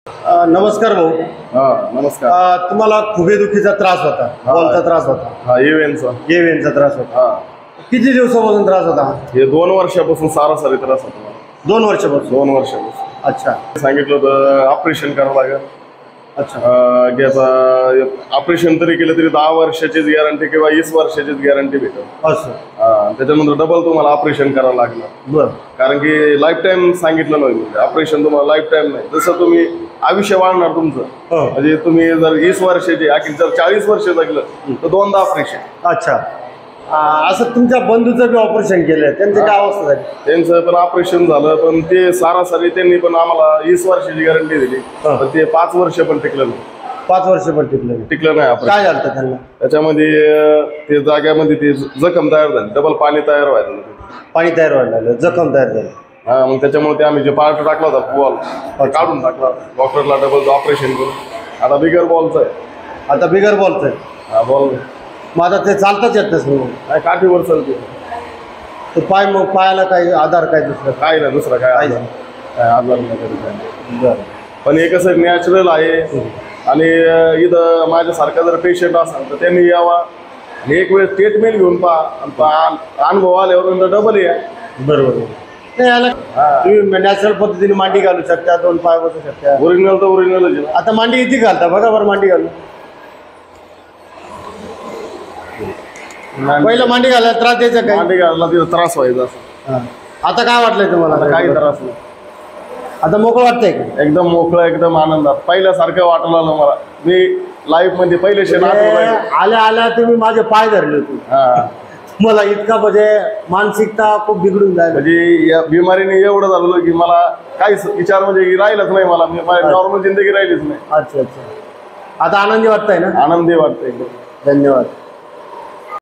नमस्कार भाऊ. नमस्कार. तुम्हाला खुबेदुखीचा त्रास होता, बॉलचा त्रास होता, EVNचा त्रास होता. किती दिवसापासून त्रास होता? हे 2 वर्षापासून सारासारी त्रास होता. 2 वर्षापासून. 2 वर्षापासून. अच्छा. सांगितलं होतं ऑपरेशन करावं लागेल. अच्छा. की आता ऑपरेशन तरी केलं तरी 10 वर्षाचीच गॅरंटी किंवा 20 वर्षाचीच गॅरंटी भेटेल. असं. त्याच्यानंतर डबल तुम्हाला ऑपरेशन करावं लागलं. बरं. कारण की लाईफ टाईम सांगितलं नाही, ऑपरेशन तुम्हाला लाईफ टाईम नाही. जसं तुम्ही आयुष्य वाढणार तुमचं, म्हणजे तुम्ही जर 20 वर्षाचे आणखी जर 40 वर्ष जगलं तर 2दा ऑपरेशन. अच्छा. असं तुमच्या बंधूचं बी ऑपरेशन केलं, त्यांची काय अवस्था झाली? त्यांचं पण ऑपरेशन झालं, पण ते सारासारी त्यांनी पण आम्हाला 20 वर्षाची गॅरंटी दिली, पण ते 5 वर्ष पण टिकलं नाही. 5 वर्ष पण टिकलं नाही आपण. काय झालं त्यांना? त्याच्यामध्ये ते जाग्यामध्ये ते जखम तयार झाली, डबल पाणी तयार व्हायला, पाणी तयार व्हायला, जखम तयार झाली. मग त्याच्यामुळे ते आम्ही जे पार्ट टाकला होता बॉल काढून टाकला, डॉक्टरला डबल ऑपरेशन करून आता बिगर बॉलचं आहे. आता बिगर बॉलचं आहे. बॉल मग आता ते चालताच येत नाही. काय काठीवर चालते ते पाय, मग पायाला काही आधार काय दुसरं? काय नाही, दुसरा काय आजार नाही कधी काय. बरं. पण हे कसं नॅचरल आहे. आणि इथं माझ्यासारखा जर पेशंट असेल तर त्यांनी यावा, एक वेळ ट्रीटमेंट घेऊन पहा, अनुभव आल्यावर डबल या. बरोबर. नाही याला तुम्ही नॅचरल पद्धतीने मांडी घालू शकता, 2 पाय बसू शकता. ओरिजिनल तर ओरिजिनल. आता मांडी किती घालता बघा बरं, मांडी घालू. पहिलं मांडी घालायला त्रास द्यायचा काय? मांडी घालायला तिथं त्रास व्हायचा. आता काय वाटलंय तुम्हाला? काही त्रास नाही. आता मोकळं वाटतंय का? एकदम मोकळं, एकदम आनंदात. पहिल्यासारखं वाटलं आलं मला. मी लाईफ मध्ये पहिले आल्या आल्या तुम्ही माझे पाय धरले होते. मला इतका म्हणजे मानसिकता खूप बिघडून जायला, म्हणजे या बिमारीने एवढं झालं की मला काहीच विचार म्हणजे राहिलंच नाही. मला नॉर्मल जिंदगी राहिलीच नाही. अच्छा अच्छा. आता आनंदी वाटतंय ना? आनंदी वाटतंय एकदम. धन्यवाद.